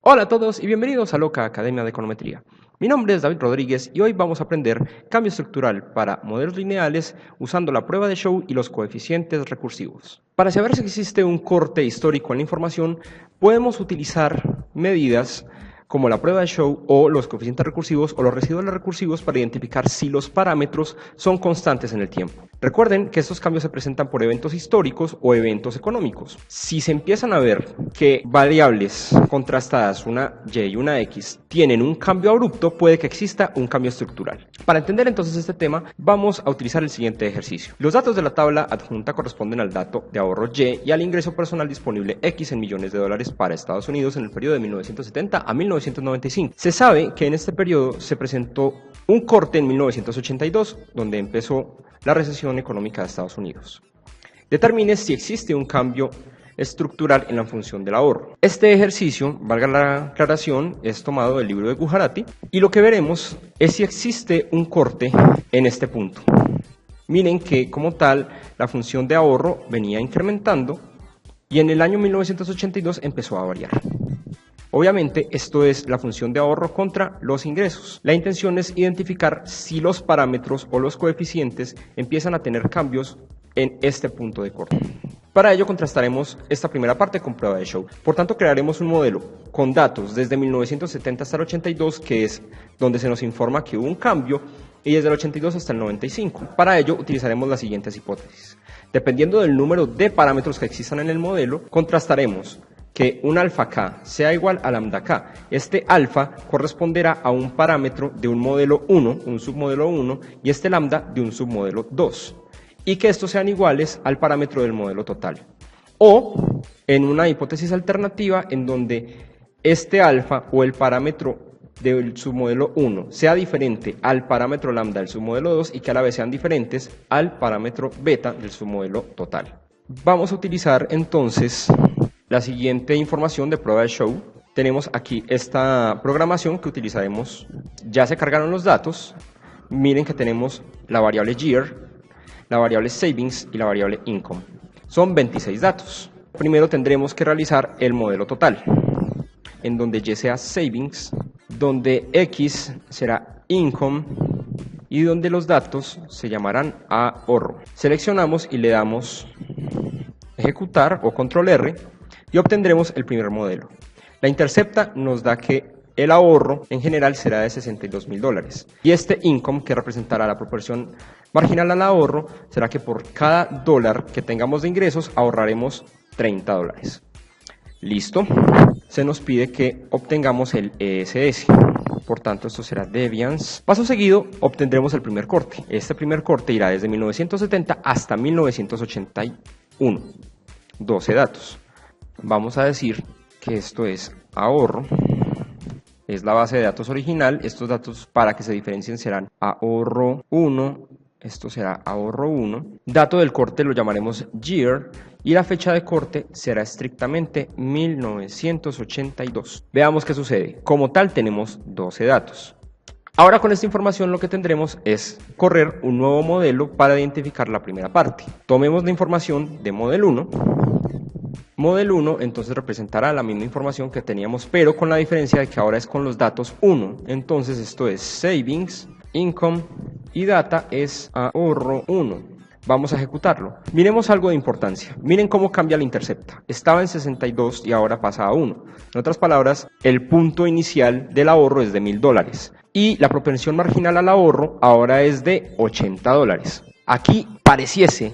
Hola a todos y bienvenidos a Loca Academia de Econometría. Mi nombre es David Rodríguez y hoy vamos a aprender cambio estructural para modelos lineales usando la prueba de Shou y los coeficientes recursivos. Para saber si existe un corte histórico en la información, podemos utilizar medidas como la prueba de Shou o los coeficientes recursivos o los residuales recursivos para identificar si los parámetros son constantes en el tiempo. Recuerden que estos cambios se presentan por eventos históricos o eventos económicos. Si se empiezan a ver que variables contrastadas, una y y una x, tienen un cambio abrupto, puede que exista un cambio estructural. Para entender entonces este tema, vamos a utilizar el siguiente ejercicio. Los datos de la tabla adjunta corresponden al dato de ahorro Y al ingreso personal disponible X en millones de dólares para Estados Unidos en el periodo de 1970 a 1995. Se sabe que en este periodo se presentó un corte en 1982, donde empezó la recesión económica de Estados Unidos. Determine si existe un cambio estructural en la función del ahorro. Este ejercicio, valga la aclaración, es tomado del libro de Gujarati y lo que veremos es si existe un corte en este punto. Miren que como tal la función de ahorro venía incrementando y en el año 1982 empezó a variar. Obviamente esto es la función de ahorro contra los ingresos. La intención es identificar si los parámetros o los coeficientes empiezan a tener cambios en este punto de corte. Para ello contrastaremos esta primera parte con prueba de Shou. Por tanto crearemos un modelo con datos desde 1970 hasta el 82, que es donde se nos informa que hubo un cambio, y desde el 82 hasta el 95. Para ello utilizaremos las siguientes hipótesis. Dependiendo del número de parámetros que existan en el modelo, contrastaremos que un alfa k sea igual a lambda k. Este alfa corresponderá a un parámetro de un modelo 1, un submodelo 1, y este lambda de un submodelo 2. Y que estos sean iguales al parámetro del modelo total. O en una hipótesis alternativa en donde este alfa o el parámetro del submodelo 1 sea diferente al parámetro lambda del submodelo 2 y que a la vez sean diferentes al parámetro beta del submodelo total. Vamos a utilizar entonces la siguiente información de prueba de Shou. Tenemos aquí esta programación que utilizaremos. Ya se cargaron los datos. Miren que tenemos la variable year, la variable savings y la variable income. Son 26 datos. Primero tendremos que realizar el modelo total, en donde y sea savings, donde x será income y donde los datos se llamarán ahorro. Seleccionamos y le damos ejecutar o control R y obtendremos el primer modelo. La intercepta nos da que el ahorro en general será de $62.000 y este income, que representará la proporción marginal al ahorro, será que por cada dólar que tengamos de ingresos ahorraremos $30. Listo. Se nos pide que obtengamos el ESS. Por tanto, esto será Deviance. Paso seguido, obtendremos el primer corte. Este primer corte irá desde 1970 hasta 1981. 12 datos. Vamos a decir que esto es ahorro. Es la base de datos original. Estos datos, para que se diferencien, serán ahorro 1. Esto será ahorro 1. Dato del corte lo llamaremos year. Y la fecha de corte será estrictamente 1982. Veamos qué sucede. Como tal tenemos 12 datos. Ahora con esta información lo que tendremos es correr un nuevo modelo para identificar la primera parte. Tomemos la información de modelo 1. Modelo 1 entonces representará la misma información que teníamos, pero con la diferencia de que ahora es con los datos 1. Entonces esto es savings, income y data es ahorro 1. Vamos a ejecutarlo. Miremos algo de importancia. Miren cómo cambia la intercepta. Estaba en 62 y ahora pasa a 1. En otras palabras, el punto inicial del ahorro es de $1.000 y la propensión marginal al ahorro ahora es de $80. Aquí pareciese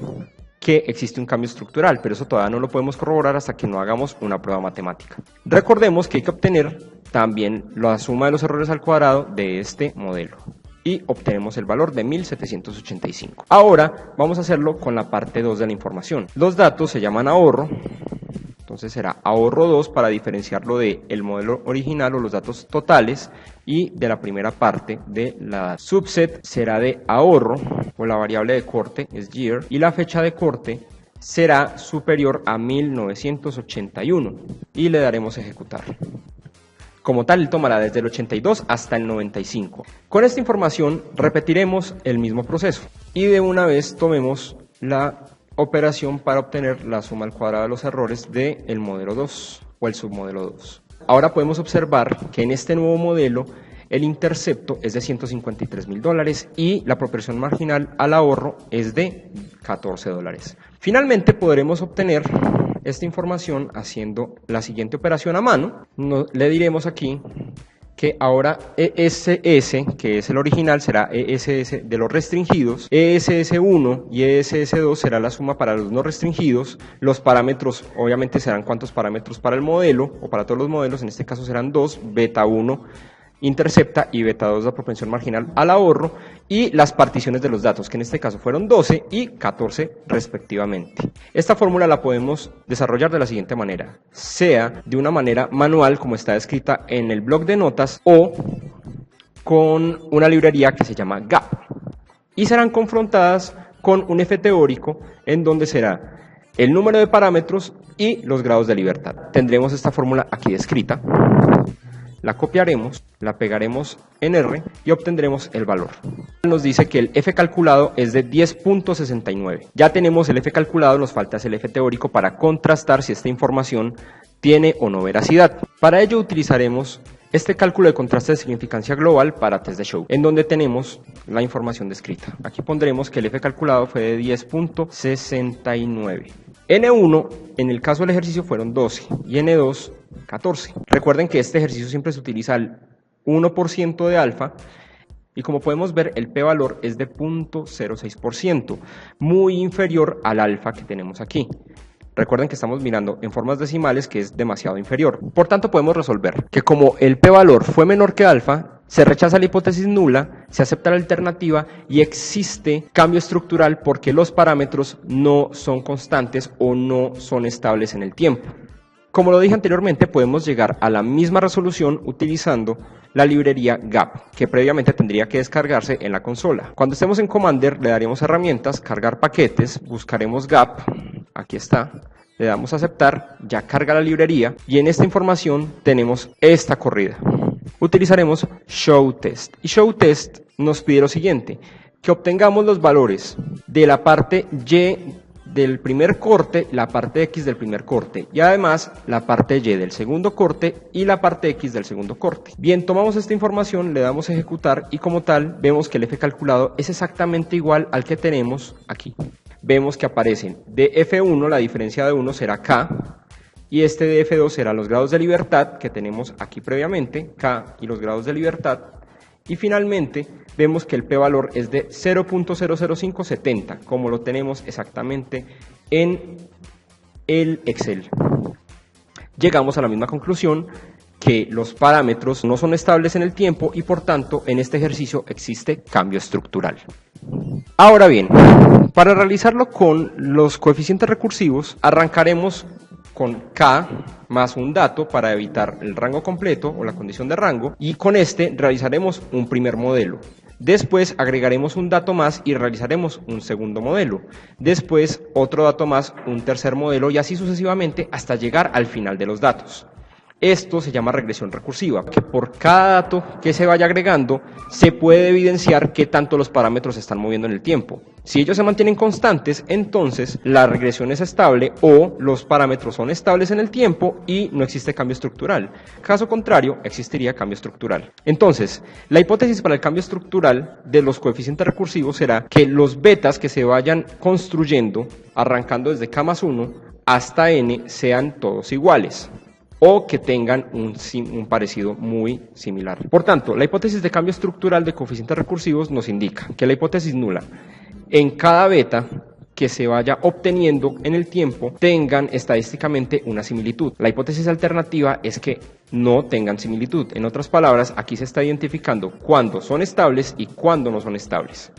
que existe un cambio estructural, pero eso todavía no lo podemos corroborar hasta que no hagamos una prueba matemática. Recordemos que hay que obtener también la suma de los errores al cuadrado de este modelo. Y obtenemos el valor de 1785. Ahora vamos a hacerlo con la parte 2 de la información. Los datos se llaman ahorro, entonces será ahorro 2 para diferenciarlo del modelo original o los datos totales, y de la primera parte de la subset será de ahorro, o la variable de corte es year, y la fecha de corte será superior a 1981 y le daremos ejecutar. Como tal, él tomará desde el 82 hasta el 95. Con esta información repetiremos el mismo proceso y de una vez tomemos la operación para obtener la suma al cuadrado de los errores del modelo 2 o el submodelo 2. ahora podemos observar que en este nuevo modelo el intercepto es de $153.000 y la proporción marginal al ahorro es de $14. Finalmente podremos obtener esta información haciendo la siguiente operación a mano. Le diremos aquí que ahora ESS, que es el original, será ESS de los restringidos, ESS1 y ESS2 será la suma para los no restringidos, los parámetros obviamente serán cuántos parámetros para el modelo, o para todos los modelos, en este caso serán 2, beta 1 intercepta y beta 2 la propensión marginal al ahorro, y las particiones de los datos, que en este caso fueron 12 y 14 respectivamente. Esta fórmula la podemos desarrollar de la siguiente manera, sea de una manera manual como está escrita en el blog de notas o con una librería que se llama GAP, y serán confrontadas con un F teórico en donde será el número de parámetros y los grados de libertad. Tendremos esta fórmula aquí descrita. La copiaremos, la pegaremos en R y obtendremos el valor. Nos dice que el F calculado es de 10.69. Ya tenemos el F calculado, nos falta el F teórico para contrastar si esta información tiene o no veracidad. Para ello utilizaremos este cálculo de contraste de significancia global para test de show, en donde tenemos la información descrita. Aquí pondremos que el F calculado fue de 10.69. N1, en el caso del ejercicio, fueron 12 y N2, 14. Recuerden que este ejercicio siempre se utiliza el 1% de alfa y como podemos ver el p-valor es de 0.06%, muy inferior al alfa que tenemos aquí. Recuerden que estamos mirando en formas decimales, que es demasiado inferior. Por tanto, podemos resolver que como el p-valor fue menor que alfa, se rechaza la hipótesis nula, se acepta la alternativa y existe cambio estructural porque los parámetros no son constantes o no son estables en el tiempo. Como lo dije anteriormente, podemos llegar a la misma resolución utilizando la librería GAP, que previamente tendría que descargarse en la consola. Cuando estemos en Commander, le daremos herramientas, cargar paquetes, buscaremos GAP, aquí está, le damos a aceptar, ya carga la librería y en esta información tenemos esta corrida. Utilizaremos showTest y showTest nos pide lo siguiente, que obtengamos los valores de la parte Y del primer corte, la parte X del primer corte y además la parte Y del segundo corte y la parte X del segundo corte. Bien, tomamos esta información, le damos a ejecutar y como tal vemos que el F calculado es exactamente igual al que tenemos aquí. Vemos que aparecen de F1, la diferencia de 1 será K y este de F2 será los grados de libertad que tenemos aquí previamente, K y los grados de libertad. Y finalmente vemos que el p-valor es de 0.00570, como lo tenemos exactamente en el Excel. Llegamos a la misma conclusión, que los parámetros no son estables en el tiempo y por tanto en este ejercicio existe cambio estructural. Ahora bien, para realizarlo con los coeficientes recursivos arrancaremos con K más un dato para evitar el rango completo o la condición de rango y con este realizaremos un primer modelo. Después agregaremos un dato más y realizaremos un segundo modelo. Después otro dato más, un tercer modelo y así sucesivamente hasta llegar al final de los datos. Esto se llama regresión recursiva, que por cada dato que se vaya agregando se puede evidenciar qué tanto los parámetros se están moviendo en el tiempo. Si ellos se mantienen constantes, entonces la regresión es estable o los parámetros son estables en el tiempo y no existe cambio estructural. Caso contrario, existiría cambio estructural. Entonces, la hipótesis para el cambio estructural de los coeficientes recursivos será que los betas que se vayan construyendo, arrancando desde K más 1 hasta N, sean todos iguales o que tengan un parecido muy similar. Por tanto, la hipótesis de cambio estructural de coeficientes recursivos nos indica que la hipótesis nula en cada beta que se vaya obteniendo en el tiempo tengan estadísticamente una similitud. La hipótesis alternativa es que no tengan similitud. En otras palabras, aquí se está identificando cuándo son estables y cuándo no son estables.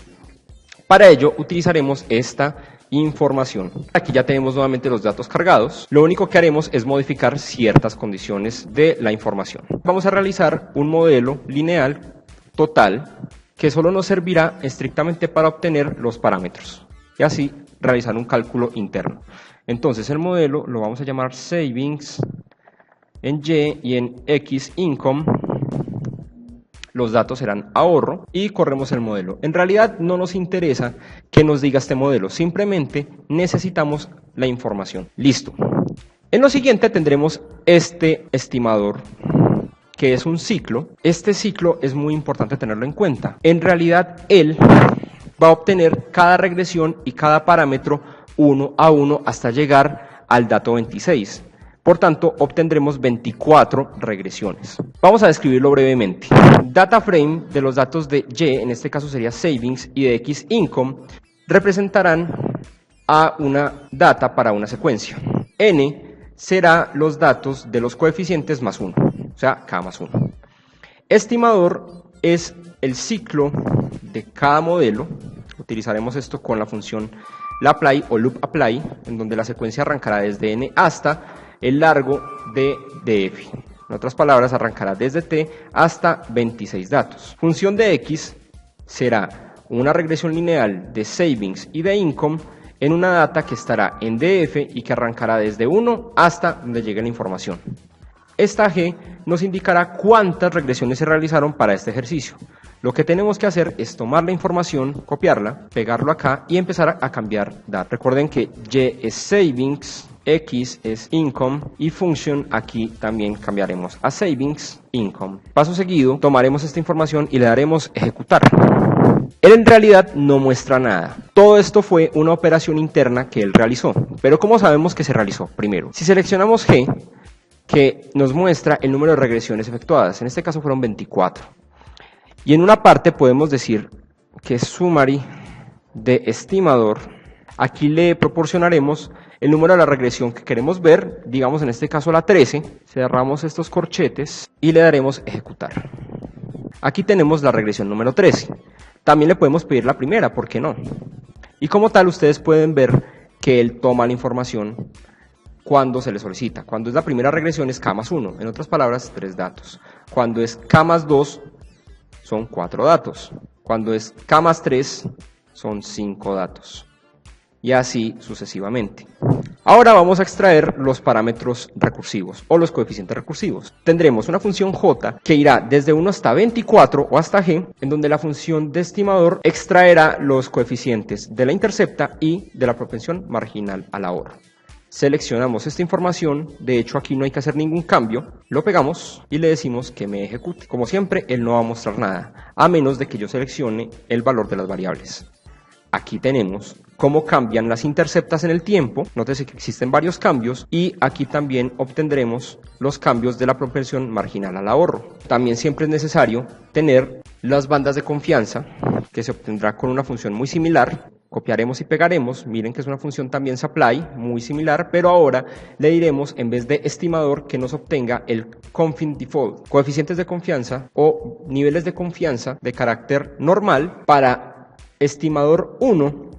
Para ello utilizaremos esta información. Aquí ya tenemos nuevamente los datos cargados. Lo único que haremos es modificar ciertas condiciones de la información. Vamos a realizar un modelo lineal total que solo nos servirá estrictamente para obtener los parámetros y así realizar un cálculo interno. Entonces el modelo lo vamos a llamar savings en Y y en X income. Los datos serán ahorro y corremos el modelo. En realidad no nos interesa que nos diga este modelo, simplemente necesitamos la información. Listo. En lo siguiente tendremos este estimador, que es un ciclo. Este ciclo es muy importante tenerlo en cuenta. En realidad, él va a obtener cada regresión y cada parámetro uno a uno hasta llegar al dato 26. Por tanto, obtendremos 24 regresiones. Vamos a describirlo brevemente. Data frame de los datos de Y, en este caso sería savings, y de X, income, representarán a una data para una secuencia. N será los datos de los coeficientes más 1, o sea, K más 1. Estimador es el ciclo de cada modelo. Utilizaremos esto con la función lapply o loopapply, en donde la secuencia arrancará desde N hasta el largo de df. En otras palabras, arrancará desde T hasta 26 datos. Función de X será una regresión lineal de savings y de income en una data que estará en df y que arrancará desde 1 hasta donde llegue la información. Esta G nos indicará cuántas regresiones se realizaron para este ejercicio. Lo que tenemos que hacer es tomar la información, copiarla, pegarlo acá y empezar a cambiar data. Recuerden que Y es savings, X es income y function aquí también cambiaremos a savings, income. Paso seguido, tomaremos esta información y le daremos ejecutar. Él en realidad no muestra nada. Todo esto fue una operación interna que él realizó. Pero ¿cómo sabemos que se realizó? Primero, si seleccionamos G, que nos muestra el número de regresiones efectuadas, en este caso fueron 24. Y en una parte podemos decir que summary de estimador, aquí le proporcionaremos el número de la regresión que queremos ver, digamos en este caso la 13, cerramos estos corchetes y le daremos ejecutar. Aquí tenemos la regresión número 13. También le podemos pedir la primera, ¿por qué no? Y como tal ustedes pueden ver que él toma la información cuando se le solicita. Cuando es la primera regresión es K más 1, en otras palabras 3 datos. Cuando es K más 2 son 4 datos. Cuando es K más 3 son 5 datos. Y así sucesivamente. Ahora vamos a extraer los parámetros recursivos o los coeficientes recursivos. Tendremos una función J que irá desde 1 hasta 24 o hasta G, en donde la función de estimador extraerá los coeficientes de la intercepta y de la propensión marginal al ahorro. Seleccionamos esta información, de hecho aquí no hay que hacer ningún cambio, lo pegamos y le decimos que me ejecute. Como siempre, él no va a mostrar nada, a menos de que yo seleccione el valor de las variables. Aquí tenemos cómo cambian las interceptas en el tiempo, nótese que existen varios cambios y aquí también obtendremos los cambios de la propensión marginal al ahorro. También siempre es necesario tener las bandas de confianza que se obtendrá con una función muy similar. Copiaremos y pegaremos, miren que es una función también supply, muy similar, pero ahora le diremos en vez de estimador que nos obtenga el confidence default, coeficientes de confianza o niveles de confianza de carácter normal para estimador 1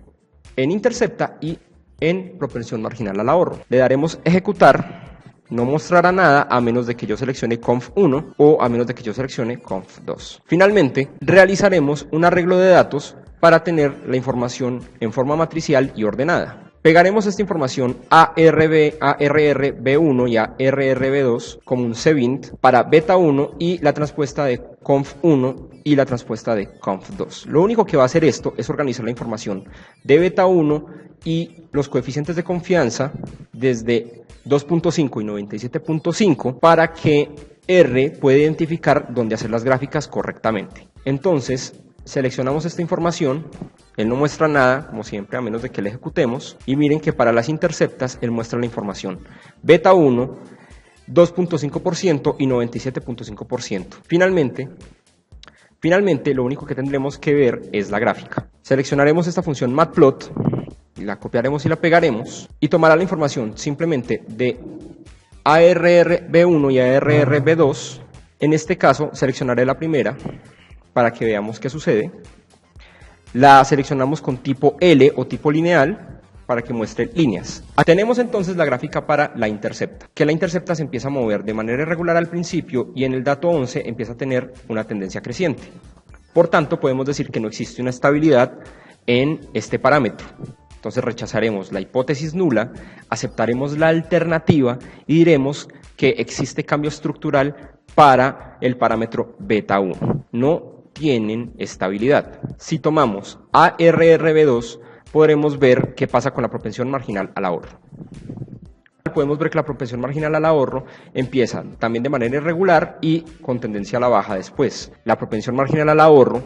en intercepta y en propensión marginal al ahorro. Le daremos ejecutar, no mostrará nada a menos de que yo seleccione conf1 o a menos de que yo seleccione conf2. Finalmente, realizaremos un arreglo de datos para tener la información en forma matricial y ordenada. Pegaremos esta información a RRB1 y a RRB2 como un cbint para beta1 y la transpuesta de conf1 y la transpuesta de conf2. Lo único que va a hacer esto es organizar la información de beta1 y los coeficientes de confianza desde 2.5 y 97.5 para que R pueda identificar dónde hacer las gráficas correctamente. Entonces, seleccionamos esta información, él no muestra nada, como siempre, a menos de que le ejecutemos, y miren que para las interceptas él muestra la información beta 1, 2.5% y 97.5%. Finalmente, lo único que tendremos que ver es la gráfica. Seleccionaremos esta función matplot, la copiaremos y la pegaremos, y tomará la información simplemente de ARRB1 y ARRB2. En este caso, seleccionaré la primera, para que veamos qué sucede. La seleccionamos con tipo L o tipo lineal para que muestre líneas. Tenemos entonces la gráfica para la intercepta, que la intercepta se empieza a mover de manera irregular al principio y en el dato 11 empieza a tener una tendencia creciente. Por tanto, podemos decir que no existe una estabilidad en este parámetro. Entonces rechazaremos la hipótesis nula, aceptaremos la alternativa y diremos que existe cambio estructural para el parámetro beta 1. No tienen estabilidad. Si tomamos ARRB2, podremos ver qué pasa con la propensión marginal al ahorro. podemos ver que la propensión marginal al ahorro empieza también de manera irregular y con tendencia a la baja después. La propensión marginal al ahorro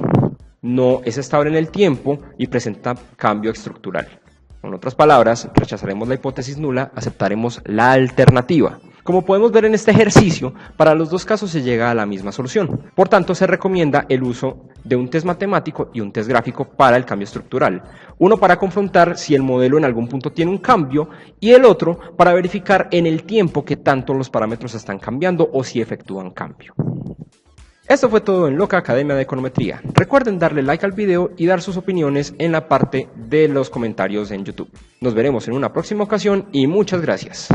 no es estable en el tiempo y presenta cambio estructural. En otras palabras, rechazaremos la hipótesis nula, aceptaremos la alternativa. Como podemos ver en este ejercicio, para los dos casos se llega a la misma solución. Por tanto, se recomienda el uso de un test matemático y un test gráfico para el cambio estructural. Uno para confrontar si el modelo en algún punto tiene un cambio y el otro para verificar en el tiempo qué tanto los parámetros están cambiando o si efectúan cambio. Esto fue todo en Loca Academia de Econometría. Recuerden darle like al video y dar sus opiniones en la parte de los comentarios en YouTube. Nos veremos en una próxima ocasión y muchas gracias.